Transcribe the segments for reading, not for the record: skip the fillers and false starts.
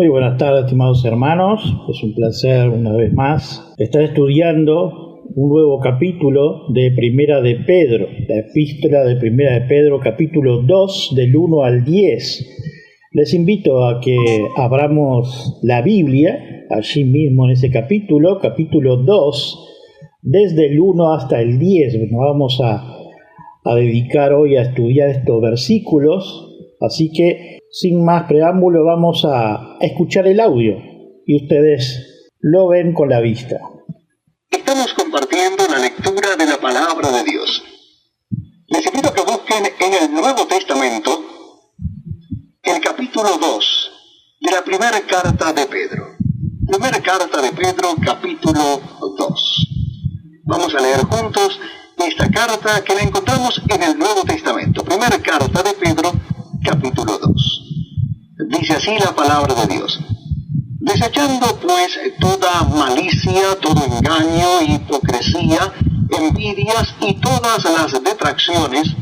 Muy buenas tardes, estimados hermanos. Es un placer una vez más estar estudiando un nuevo capítulo de Primera de Pedro, la epístola de Primera de Pedro, capítulo 2, del 1 al 10. Les invito a que abramos la Biblia, allí mismo en ese capítulo 2, desde el 1 hasta el 10. Nos vamos a dedicar hoy a estudiar estos versículos, así que sin más preámbulo vamos a escuchar el audio y ustedes lo ven con la vista. Estamos compartiendo la lectura de la palabra de Dios. Les invito a que busquen en el Nuevo Testamento el capítulo 2 de la primera carta de Pedro. Primera carta de Pedro, capítulo 2. Vamos a leer juntos esta carta que la encontramos en el Nuevo Testamento. Primera carta de Pedro, capítulo 2. Dice así la palabra de Dios. Desechando pues toda malicia, todo engaño, hipocresía, envidias y todas las detracciones,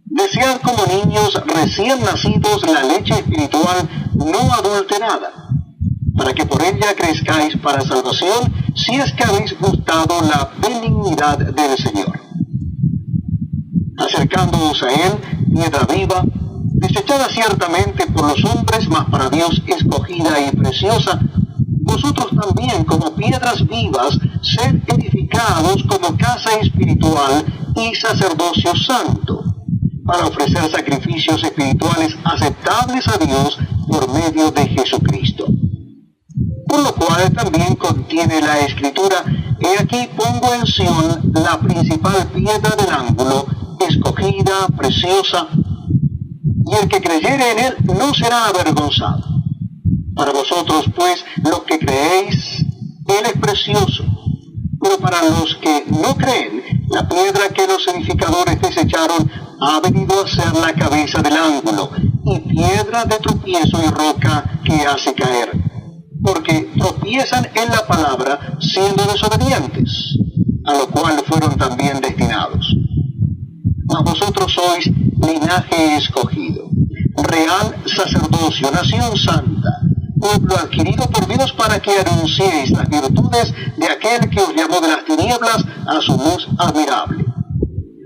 desead como niños recién nacidos la leche espiritual no adulterada, para que por ella crezcáis para salvación, si es que habéis gustado la benignidad del Señor. Acercándoos a Él, piedra viva, desechada ciertamente por los hombres, mas para Dios escogida y preciosa, vosotros también como piedras vivas, sed edificados como casa espiritual y sacerdocio santo, para ofrecer sacrificios espirituales aceptables a Dios por medio de Jesucristo. Por lo cual también contiene la Escritura: he aquí pongo en Sión la principal piedra del ángulo, escogida, preciosa, y el que creyere en él no será avergonzado. Para vosotros, pues, los que creéis, él es precioso, pero para los que no creen, la piedra que los edificadores desecharon ha venido a ser la cabeza del ángulo, y piedra de tropiezo y roca que hace caer, porque tropiezan en la palabra siendo desobedientes, a lo cual fueron también destinados. Mas vosotros sois linaje escogido, real sacerdocio, nación santa, pueblo adquirido por Dios, para que anunciéis las virtudes de aquel que os llamó de las tinieblas a su luz admirable.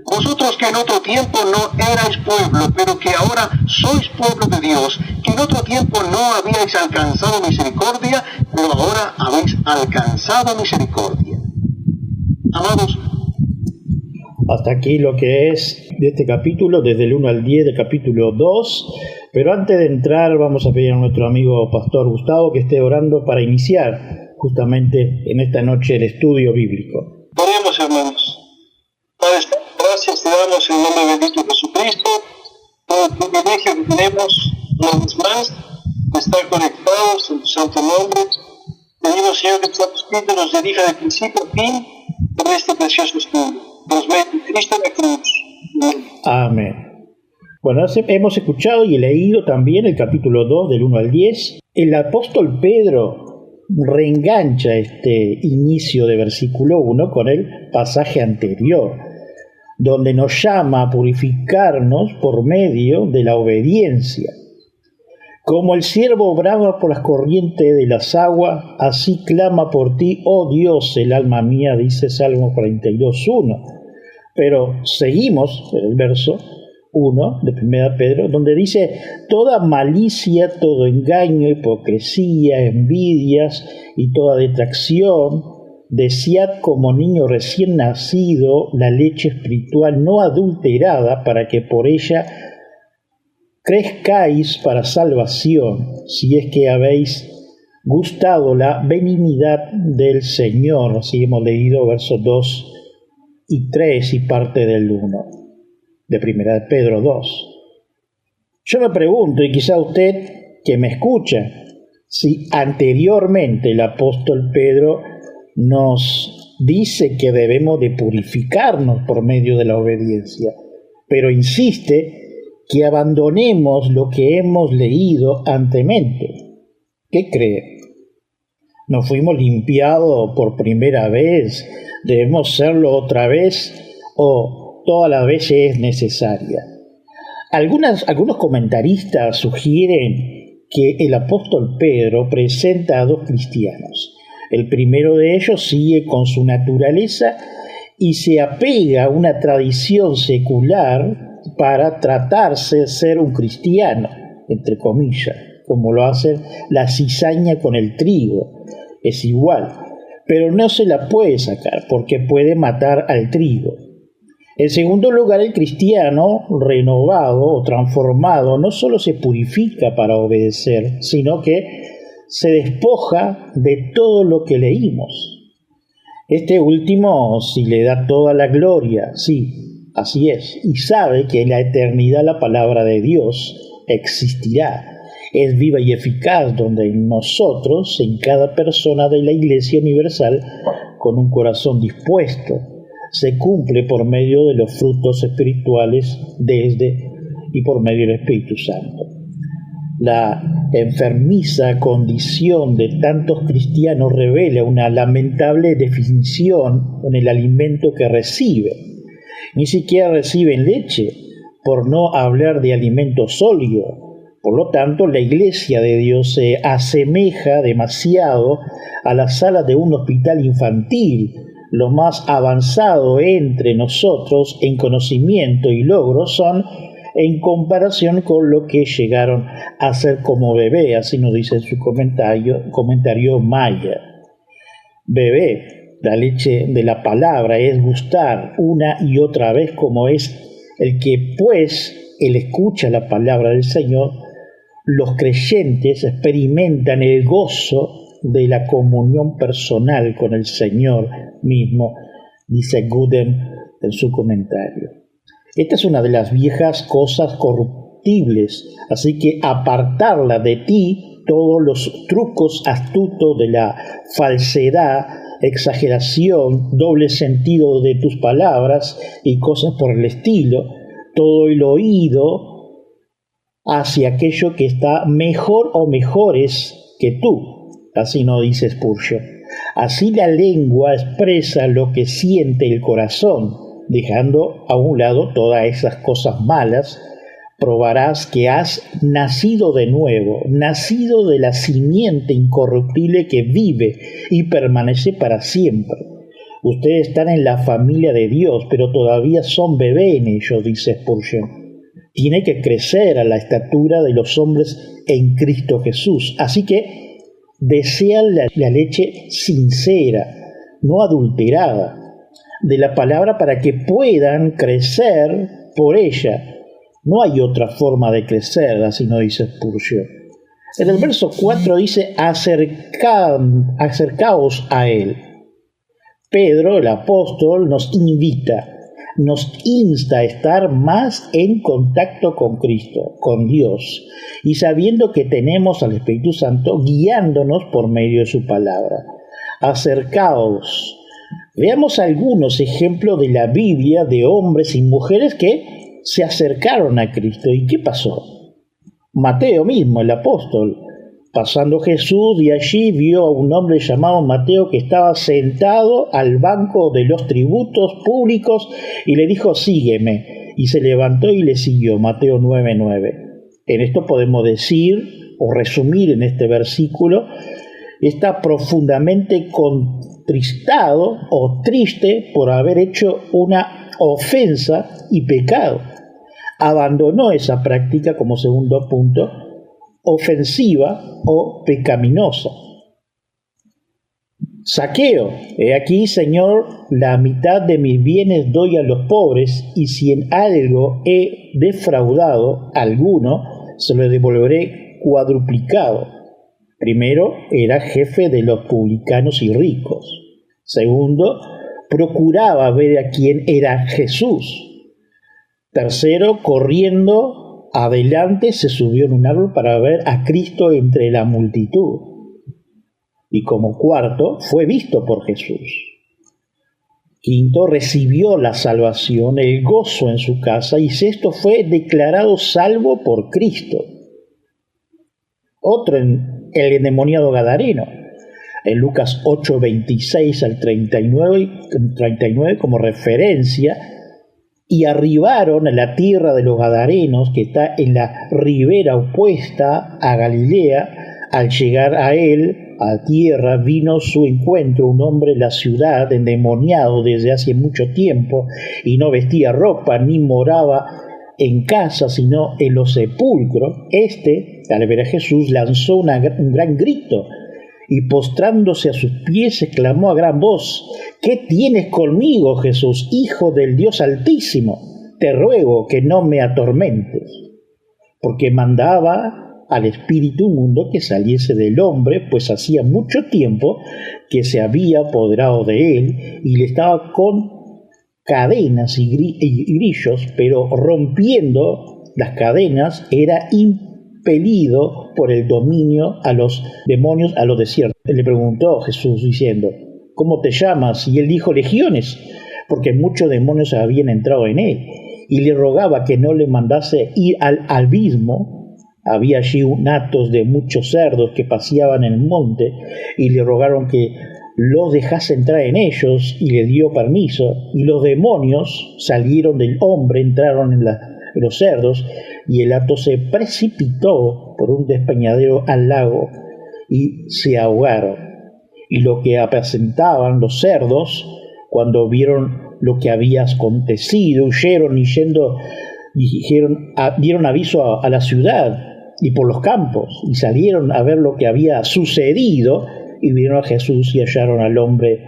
Vosotros que en otro tiempo no erais pueblo, pero que ahora sois pueblo de Dios, que en otro tiempo no habíais alcanzado misericordia, pero ahora habéis alcanzado misericordia. Amados, hasta aquí lo que es de este capítulo, desde el 1 al 10 del capítulo 2. Pero antes de entrar vamos a pedir a nuestro amigo Pastor Gustavo que esté orando para iniciar justamente en esta noche el estudio bíblico. Oremos, hermanos. Padre, gracias te damos en el nombre bendito de Jesucristo por el privilegio que tenemos una vez más de estar conectados en tu santo nombre. Pedimos, Señor, que tu Santo Espíritu nos dirija de principio a fin por este precioso estudio. Nos mete Cristo en la cruz. Amén. Bueno, hemos escuchado y leído también el capítulo 2 del 1 al 10. El apóstol Pedro reengancha este inicio de versículo 1 con el pasaje anterior, donde nos llama a purificarnos por medio de la obediencia. Como el ciervo brama por las corrientes de las aguas, así clama por ti, oh Dios, el alma mía, dice Salmo 42:1. Pero seguimos el verso 1 de 1 Pedro, donde dice: toda malicia, todo engaño, hipocresía, envidias y toda detracción, desead como niño recién nacido la leche espiritual no adulterada, para que por ella crezcáis para salvación, si es que habéis gustado la benignidad del Señor. Así hemos leído versos 2 y 3 y parte del 1 de 1 Pedro 2. Yo me pregunto, y quizá usted que me escucha, si anteriormente el apóstol Pedro nos dice que debemos de purificarnos por medio de la obediencia, pero insiste que abandonemos lo que hemos leído anteriormente. ¿Qué cree? ¿Nos fuimos limpiados por primera vez? ¿Debemos serlo otra vez? ¿O toda la vez es necesaria? Algunos comentaristas sugieren que el apóstol Pedro presenta a dos cristianos. El primero de ellos sigue con su naturaleza y se apega a una tradición secular para tratarse de ser un cristiano, entre comillas, como lo hace la cizaña con el trigo. Es igual, pero no se la puede sacar porque puede matar al trigo. En segundo lugar, el cristiano renovado o transformado no solo se purifica para obedecer, sino que se despoja de todo lo que leímos. Este último sí le da toda la gloria, sí, así es, y sabe que en la eternidad la palabra de Dios existirá. Es viva y eficaz donde en nosotros, en cada persona de la Iglesia Universal, con un corazón dispuesto, se cumple por medio de los frutos espirituales desde y por medio del Espíritu Santo. La enfermiza condición de tantos cristianos revela una lamentable definición en el alimento que reciben. Ni siquiera reciben leche, por no hablar de alimento sólido. Por lo tanto, la Iglesia de Dios se asemeja demasiado a la sala de un hospital infantil. Lo más avanzado entre nosotros en conocimiento y logros son en comparación con lo que llegaron a ser como bebé, así nos dice en su comentario Maya. Bebé, la leche de la palabra, es gustar una y otra vez como es el que, pues, él escucha la palabra del Señor. Los creyentes experimentan el gozo de la comunión personal con el Señor mismo, dice Gooden en su comentario. Esta es una de las viejas cosas corruptibles, así que apartarla de ti todos los trucos astutos de la falsedad, exageración, doble sentido de tus palabras y cosas por el estilo, todo el oído hacia aquello que está mejor o mejores que tú, así no dice Spurgeon. Así la lengua expresa lo que siente el corazón, dejando a un lado todas esas cosas malas. Probarás que has nacido de nuevo, nacido de la simiente incorruptible que vive y permanece para siempre. Ustedes están en la familia de Dios, pero todavía son bebé en ellos, dice Spurgeon. Tiene que crecer a la estatura de los hombres en Cristo Jesús. Así que desean la leche sincera, no adulterada, de la palabra para que puedan crecer por ella. No hay otra forma de crecer, así nos dice Spurgeon. En el verso 4 dice, acercaos a Él. Pedro, el apóstol, nos invita, nos insta a estar más en contacto con Cristo, con Dios, y sabiendo que tenemos al Espíritu Santo guiándonos por medio de su palabra. Acercaos. Veamos algunos ejemplos de la Biblia de hombres y mujeres que se acercaron a Cristo. ¿Y qué pasó? Mateo mismo, el apóstol, pasando Jesús de allí, vio a un hombre llamado Mateo que estaba sentado al banco de los tributos públicos y le dijo, sígueme. Y se levantó y le siguió. Mateo 9:9. En esto podemos decir o resumir en este versículo, está profundamente contristado o triste por haber hecho una ofensa y pecado. Abandonó esa práctica como segundo punto, ofensiva o pecaminosa. Saqueo, he aquí, Señor, la mitad de mis bienes doy a los pobres, y si en algo he defraudado a alguno, se lo devolveré cuadruplicado. Primero, era jefe de los publicanos y ricos. Segundo, procuraba ver a quién era Jesús. Tercero, corriendo adelante, se subió en un árbol para ver a Cristo entre la multitud. Y como cuarto, fue visto por Jesús. Quinto, recibió la salvación, el gozo en su casa, y sexto, fue declarado salvo por Cristo. Otro, el endemoniado gadareno, en Lucas 8:26 al 39 como referencia, y arribaron a la tierra de los Gadarenos, que está en la ribera opuesta a Galilea. Al llegar a él, a tierra, vino su encuentro un hombre de la ciudad, endemoniado desde hace mucho tiempo, y no vestía ropa, ni moraba en casa, sino en los sepulcros. Al ver a Jesús, lanzó un gran grito, y postrándose a sus pies, exclamó a gran voz: ¿Qué tienes conmigo, Jesús, Hijo del Dios Altísimo? Te ruego que no me atormentes. Porque mandaba al espíritu inmundo que saliese del hombre, pues hacía mucho tiempo que se había apoderado de él, y le estaba con cadenas y grillos, pero rompiendo las cadenas era impelido por el dominio a los demonios a los desiertos. Le preguntó Jesús diciendo: ¿Cómo te llamas? Y él dijo: Legiones, porque muchos demonios habían entrado en él. Y le rogaba que no le mandase ir al abismo. Había allí un hato de muchos cerdos que paseaban en el monte, y le rogaron que los dejase entrar en ellos, y le dio permiso. Y los demonios salieron del hombre, entraron en los cerdos, y el hato se precipitó por un despeñadero al lago, y se ahogaron. Y lo que apacentaban los cerdos, cuando vieron lo que había acontecido, huyeron y dieron aviso a la ciudad y por los campos, y salieron a ver lo que había sucedido, y vieron a Jesús y hallaron al hombre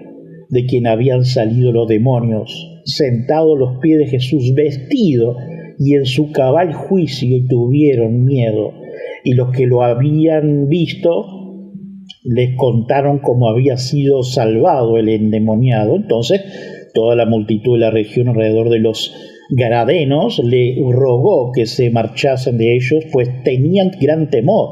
de quien habían salido los demonios, sentado a los pies de Jesús, vestido y en su cabal juicio, y tuvieron miedo. Y los que lo habían visto les contaron cómo había sido salvado el endemoniado. Entonces toda la multitud de la región alrededor de los Gadarenos le rogó que se marchasen de ellos, pues tenían gran temor.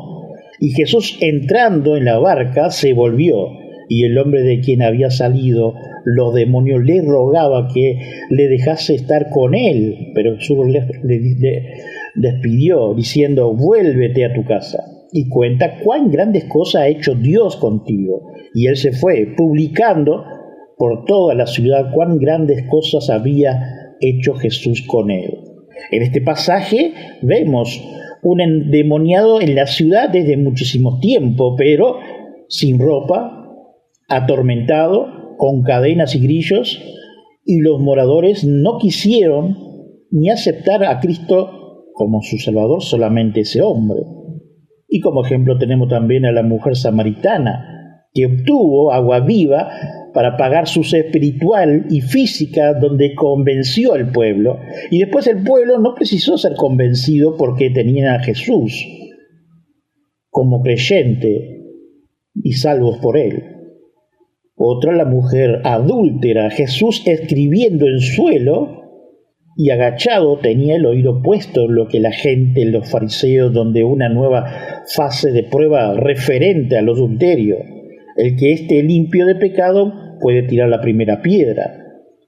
Y Jesús, entrando en la barca, se volvió, y el hombre de quien había salido los demonios le rogaba que le dejase estar con él, pero Jesús le despidió, diciendo: vuélvete a tu casa y cuenta cuán grandes cosas ha hecho Dios contigo. Y él se fue, publicando por toda la ciudad cuán grandes cosas había hecho Jesús con él. En este pasaje vemos un endemoniado en la ciudad desde muchísimo tiempo, pero sin ropa, atormentado, con cadenas y grillos, y los moradores no quisieron ni aceptar a Cristo como su Salvador, solamente ese hombre. Y como ejemplo tenemos también a la mujer samaritana, que obtuvo agua viva para pagar su sed espiritual y física, donde convenció al pueblo. Y después el pueblo no precisó ser convencido porque tenían a Jesús como creyente y salvos por él. Otra, la mujer adúltera. Jesús, escribiendo en suelo y agachado, tenía el oído puesto en lo que la gente, los fariseos, donde una nueva fase de prueba referente al adulterio. El que esté limpio de pecado puede tirar la primera piedra.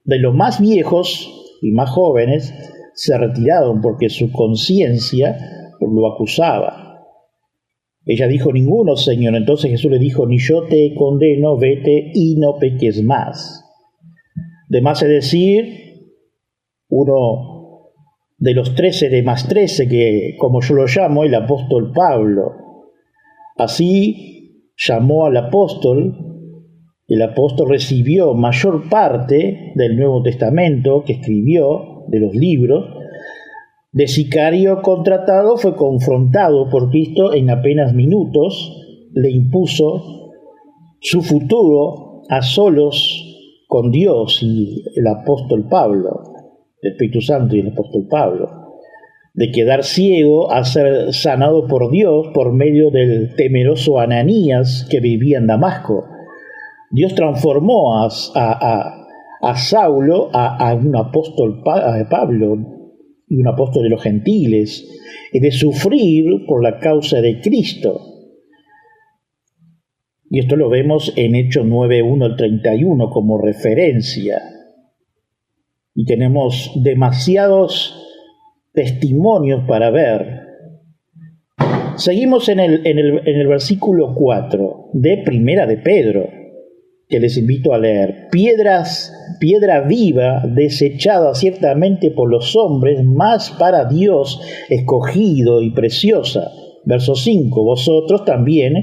De los más viejos y más jóvenes se retiraron porque su conciencia lo acusaba. Ella dijo: ninguno, Señor. Entonces Jesús le dijo: ni yo te condeno, vete y no peques más. De más es decir, uno de los 13 de más 13, que como yo lo llamo, el apóstol Pablo. Así llamó al apóstol. El apóstol recibió mayor parte del Nuevo Testamento que escribió, de los libros. De sicario contratado, fue confrontado por Cristo en apenas minutos, le impuso su futuro a solos con Dios y el apóstol Pablo, el Espíritu Santo y el apóstol Pablo, de quedar ciego a ser sanado por Dios por medio del temeroso Ananías que vivía en Damasco. Dios transformó a Saulo a un apóstol Pablo, y un apóstol de los gentiles, y de sufrir por la causa de Cristo. Y esto lo vemos en Hechos 9:1 al 31 como referencia. Y tenemos demasiados testimonios para ver. Seguimos en el versículo 4 de Primera de Pedro, que les invito a leer. Piedra viva, desechada ciertamente por los hombres, mas para Dios escogido y preciosa. Verso 5, vosotros también,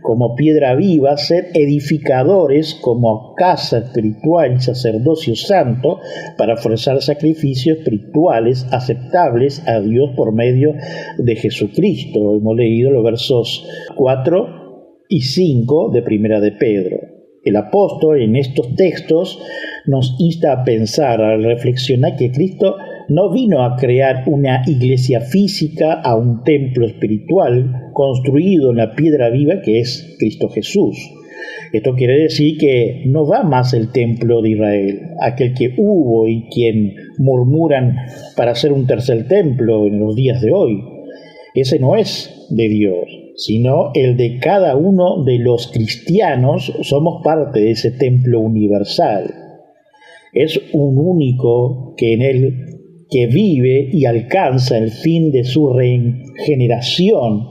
como piedra viva, sed edificadores como casa espiritual y sacerdocio santo, para ofrecer sacrificios espirituales aceptables a Dios por medio de Jesucristo. Hemos leído los versos 4 y 5 de Primera de Pedro. El apóstol en estos textos nos insta a pensar, a reflexionar que Cristo no vino a crear una iglesia física, a un templo espiritual construido en la piedra viva que es Cristo Jesús. Esto quiere decir que no va más el templo de Israel, aquel que hubo y quien murmuran para hacer un tercer templo en los días de hoy. Ese no es de Dios, sino el de cada uno de los cristianos. Somos parte de ese templo universal. Es un único que en él que vive y alcanza el fin de su regeneración,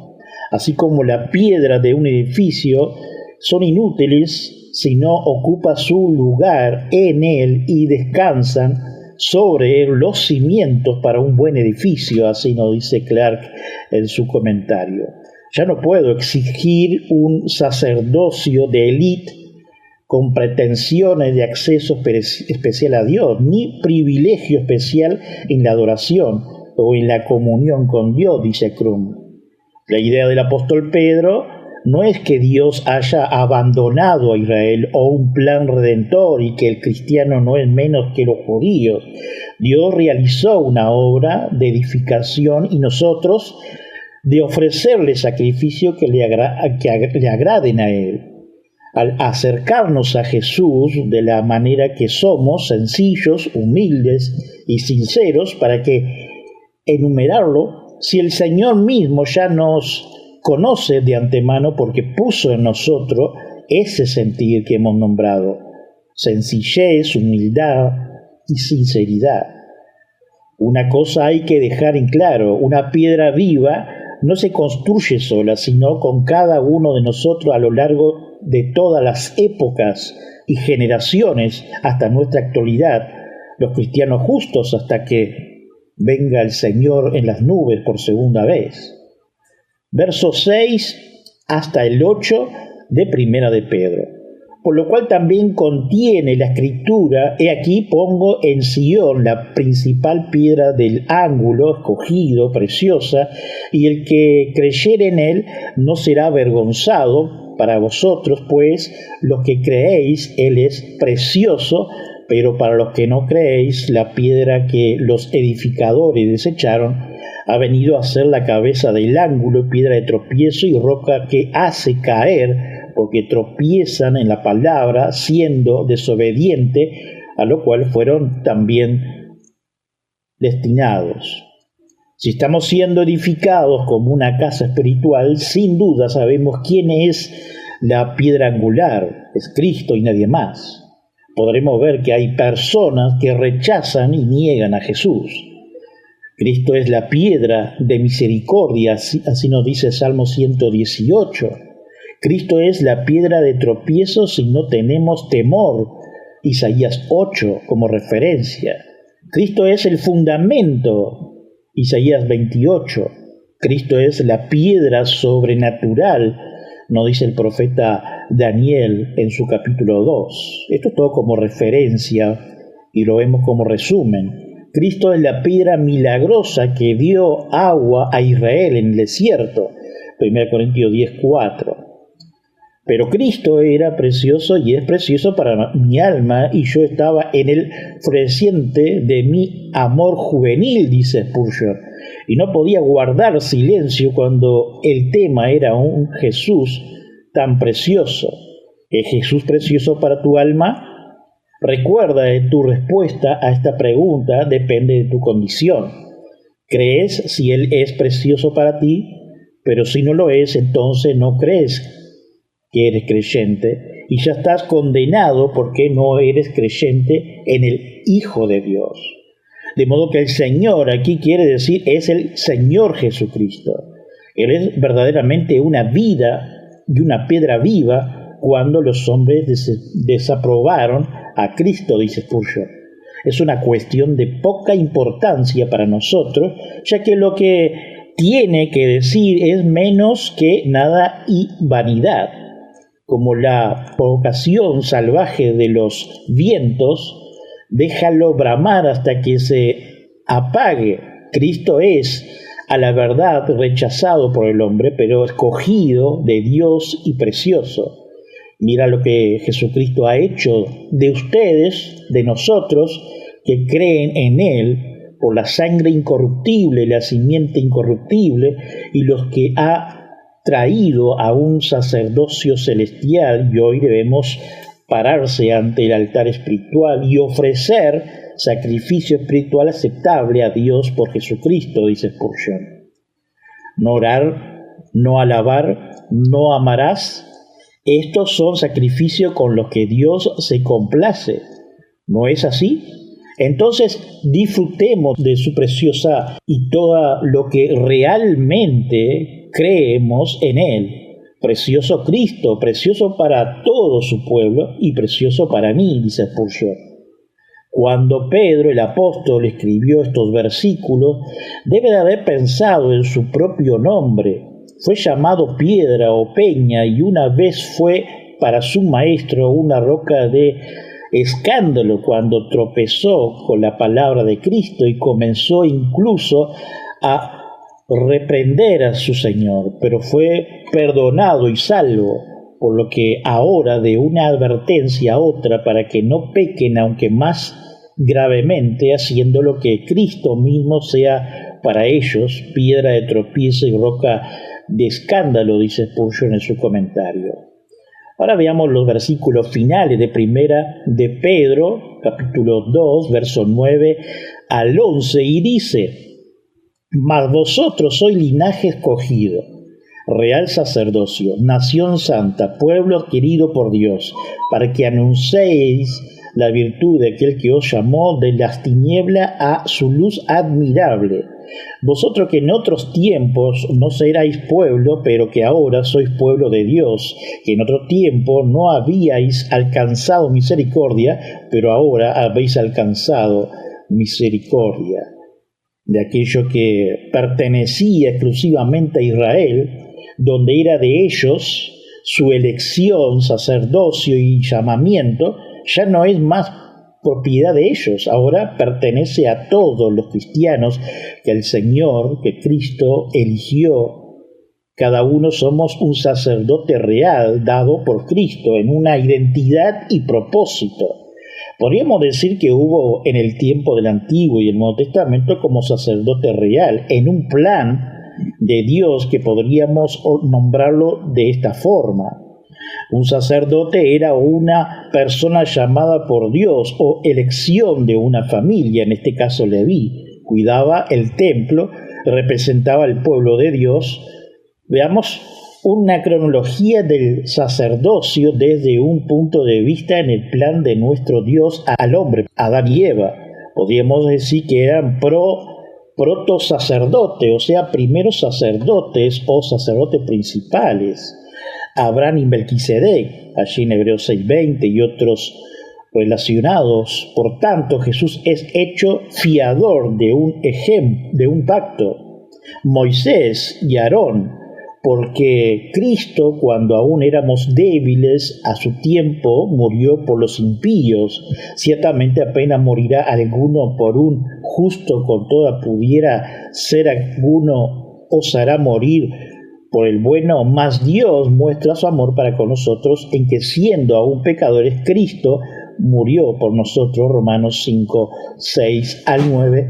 así como la piedra de un edificio son inútiles si no ocupa su lugar en él y descansan sobre él los cimientos para un buen edificio, así nos dice Clark en su comentario. Ya no puedo exigir un sacerdocio de élite con pretensiones de acceso especial a Dios, ni privilegio especial en la adoración o en la comunión con Dios, dice Crum. La idea del apóstol Pedro no es que Dios haya abandonado a Israel o un plan redentor y que el cristiano no es menos que los judíos. Dios realizó una obra de edificación y nosotros de ofrecerle sacrificios que le agraden a Él. Al acercarnos a Jesús de la manera que somos, sencillos, humildes y sinceros, para que enumerarlo, si el Señor mismo ya nos conoce de antemano porque puso en nosotros ese sentir que hemos nombrado, sencillez, humildad y sinceridad. Una cosa hay que dejar en claro: una piedra viva no se construye sola, sino con cada uno de nosotros a lo largo de todas las épocas y generaciones hasta nuestra actualidad, los cristianos justos hasta que venga el Señor en las nubes por segunda vez. Verso 6 hasta el 8 de Primera de Pedro. Por lo cual también contiene la escritura: he aquí pongo en Sión la principal piedra del ángulo, escogido, preciosa, y el que creyere en él no será avergonzado. Para vosotros, pues, los que creéis, él es precioso, pero para los que no creéis, la piedra que los edificadores desecharon ha venido a ser la cabeza del ángulo, piedra de tropiezo y roca que hace caer, porque tropiezan en la palabra, siendo desobediente, a lo cual fueron también destinados. Si estamos siendo edificados como una casa espiritual, sin duda sabemos quién es la piedra angular, es Cristo y nadie más. Podremos ver que hay personas que rechazan y niegan a Jesús. Cristo es la piedra de misericordia, así nos dice Salmo 118. Cristo es la piedra de tropiezo si no tenemos temor, Isaías 8 como referencia. Cristo es el fundamento, Isaías 28. Cristo es la piedra sobrenatural, nos dice el profeta Daniel en su capítulo 2. Esto es todo como referencia y lo vemos como resumen. Cristo es la piedra milagrosa que dio agua a Israel en el desierto, 1 Corintios 10:4. Pero Cristo era precioso y es precioso para mi alma, y yo estaba en el floreciente de mi amor juvenil, dice Spurgeon, y no podía guardar silencio cuando el tema era un Jesús tan precioso. ¿Es Jesús precioso para tu alma? Recuerda que tu respuesta a esta pregunta depende de tu condición. ¿Crees si Él es precioso para ti? Pero si no lo es, entonces no crees que eres creyente y ya estás condenado porque no eres creyente en el Hijo de Dios. De modo que el Señor aquí quiere decir es el Señor Jesucristo. Él es verdaderamente una vida y una piedra viva cuando los hombres desaprobaron a Cristo, dice Spurgeon. Es una cuestión de poca importancia para nosotros, ya que lo que tiene que decir es menos que nada y vanidad. Como la provocación salvaje de los vientos, déjalo bramar hasta que se apague. Cristo es, a la verdad, rechazado por el hombre, pero escogido de Dios y precioso. Mira lo que Jesucristo ha hecho de ustedes, de nosotros, que creen en Él, por la sangre incorruptible, la simiente incorruptible, y los que ha traído a un sacerdocio celestial, y hoy debemos pararse ante el altar espiritual y ofrecer sacrificio espiritual aceptable a Dios por Jesucristo, dice Spurgeon. No orar, no alabar, no amarás. Estos son sacrificios con los que Dios se complace. ¿No es así? Entonces disfrutemos de su preciosa y todo lo que realmente creemos en Él. Precioso Cristo, precioso para todo su pueblo y precioso para mí, dice Spurgeon. Cuando Pedro, el apóstol, escribió estos versículos, debe de haber pensado en su propio nombre. Fue llamado piedra o peña y una vez fue para su maestro una roca de escándalo cuando tropezó con la palabra de Cristo y comenzó incluso a reprender a su Señor, pero fue perdonado y salvo, por lo que ahora de una advertencia a otra para que no pequen, aunque más gravemente, haciendo lo que Cristo mismo sea para ellos piedra de tropiezo y roca de escándalo, dice Spurgeon en su comentario. Ahora veamos los versículos finales de primera de Pedro, capítulo 2, verso 9 al 11, y dice: Mas vosotros sois linaje escogido, real sacerdocio, nación santa, pueblo adquirido por Dios, para que anunciéis la virtud de aquel que os llamó de las tinieblas a su luz admirable. Vosotros que en otros tiempos no erais pueblo, pero que ahora sois pueblo de Dios, que en otro tiempo no habíais alcanzado misericordia, pero ahora habéis alcanzado misericordia. De aquello que pertenecía exclusivamente a Israel, donde era de ellos su elección, sacerdocio y llamamiento, ya no es más propiedad de ellos, ahora pertenece a todos los cristianos que el Señor, que Cristo eligió. Cada uno somos un sacerdote real dado por Cristo en una identidad y propósito. Podríamos decir que hubo en el tiempo del Antiguo y el Nuevo Testamento como sacerdote real, en un plan de Dios que podríamos nombrarlo de esta forma. Un sacerdote era una persona llamada por Dios o elección de una familia, en este caso Leví. Cuidaba el templo, representaba al pueblo de Dios. Veamos una cronología del sacerdocio desde un punto de vista en el plan de nuestro Dios al hombre, Adán y Eva. Podríamos decir que eran proto-sacerdotes, o sea, primeros sacerdotes o sacerdotes principales. Abraham y Melquisedec, allí en Hebreos 6:20 y otros relacionados. Por tanto, Jesús es hecho fiador de un pacto. Moisés y Aarón, porque Cristo, cuando aún éramos débiles a su tiempo, murió por los impíos. Ciertamente apenas morirá alguno por un justo, con toda pudiera ser alguno osará morir por el bueno, mas Dios muestra su amor para con nosotros en que siendo aún pecadores, Cristo murió por nosotros, Romanos 5, 6 al 9,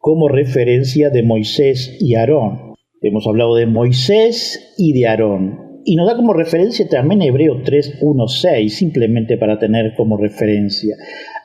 como referencia de Moisés y Aarón. Hemos hablado de Moisés y de Aarón. Y nos da como referencia también Hebreos 3, 1, 6, simplemente para tener como referencia.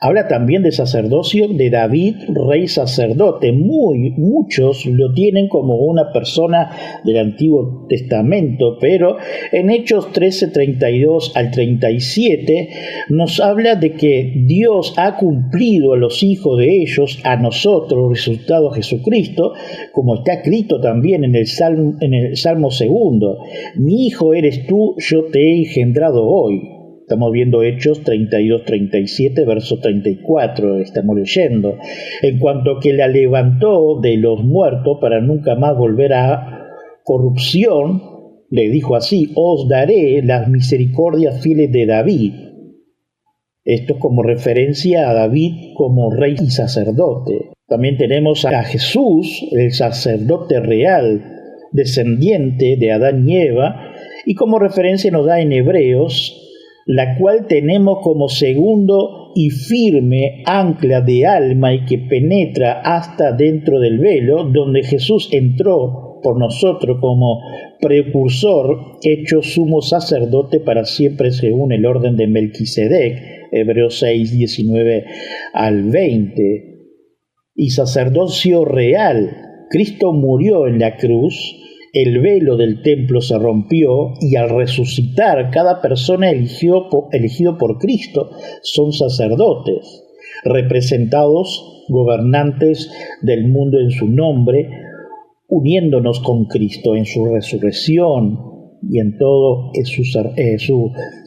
Habla también del sacerdocio de David, rey sacerdote. Muchos lo tienen como una persona del Antiguo Testamento, pero en Hechos 13, 32 al 37 nos habla de que Dios ha cumplido a los hijos de ellos, a nosotros, resultado Jesucristo, como está escrito también en el Salmo 2. Mi hijo eres tú, yo te he engendrado hoy. Estamos viendo Hechos 32, 37, verso 34, estamos leyendo. En cuanto que la levantó de los muertos para nunca más volver a corrupción, le dijo así: os daré las misericordias fieles de David. Esto es como referencia a David como rey y sacerdote. También tenemos a Jesús, el sacerdote real, descendiente de Adán y Eva, y como referencia nos da en Hebreos, la cual tenemos como segundo y firme ancla de alma y que penetra hasta dentro del velo, donde Jesús entró por nosotros como precursor, hecho sumo sacerdote para siempre según el orden de Melquisedec, Hebreos 6, 19 al 20. Y sacerdocio real, Cristo murió en la cruz, el velo del templo se rompió y al resucitar cada persona elegido por Cristo son sacerdotes, representados, gobernantes del mundo en su nombre, uniéndonos con Cristo en su resurrección y en todo su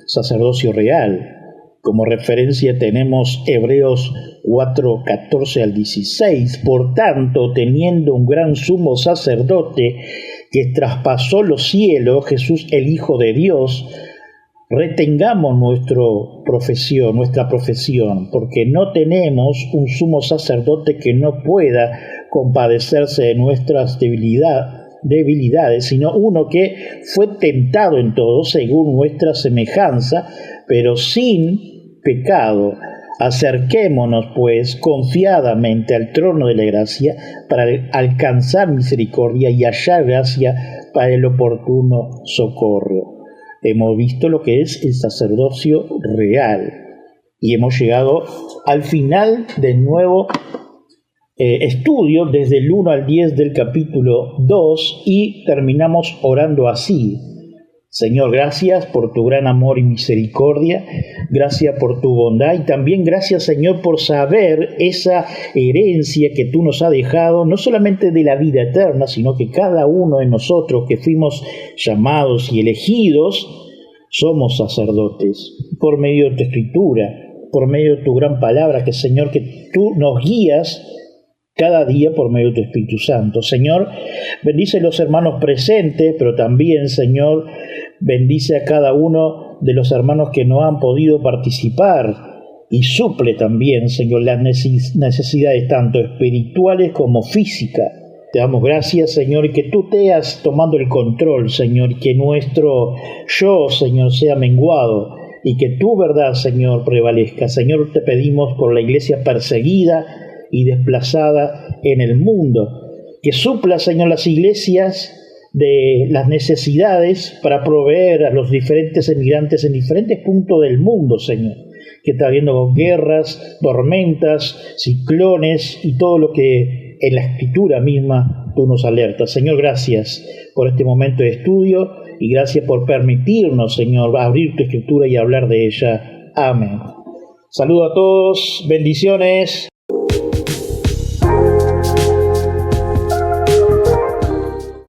sacerdocio real. Como referencia tenemos Hebreos 4, 14 al 16. Por tanto, teniendo un gran sumo sacerdote que traspasó los cielos, Jesús el Hijo de Dios, retengamos nuestra profesión, porque no tenemos un sumo sacerdote que no pueda compadecerse de nuestras debilidades, sino uno que fue tentado en todo según nuestra semejanza, pero sin pecado. Acerquémonos, pues, confiadamente al trono de la gracia para alcanzar misericordia y hallar gracia para el oportuno socorro. Hemos visto lo que es el sacerdocio real y hemos llegado al final del nuevo estudio desde el 1 al 10 del capítulo 2 y terminamos orando así: Señor, gracias por tu gran amor y misericordia, gracias por tu bondad y también gracias, Señor, por saber esa herencia que tú nos has dejado, no solamente de la vida eterna, sino que cada uno de nosotros que fuimos llamados y elegidos, somos sacerdotes por medio de tu escritura, por medio de tu gran palabra, que Señor, que tú nos guías cada día por medio de tu Espíritu Santo. Señor, bendice a los hermanos presentes, pero también, Señor, bendice a cada uno de los hermanos que no han podido participar y suple también, Señor, las necesidades tanto espirituales como físicas. Te damos gracias, Señor, y que tú teas tomando el control, Señor, y que nuestro yo, Señor, sea menguado y que tu verdad, Señor, prevalezca. Señor, te pedimos por la iglesia perseguida y desplazada en el mundo, que supla, Señor, las iglesias de las necesidades para proveer a los diferentes emigrantes en diferentes puntos del mundo, Señor, que está habiendo guerras, tormentas, ciclones y todo lo que en la Escritura misma tú nos alertas. Señor, gracias por este momento de estudio y gracias por permitirnos, Señor, abrir tu Escritura y hablar de ella. Amén. Saludos a todos, bendiciones.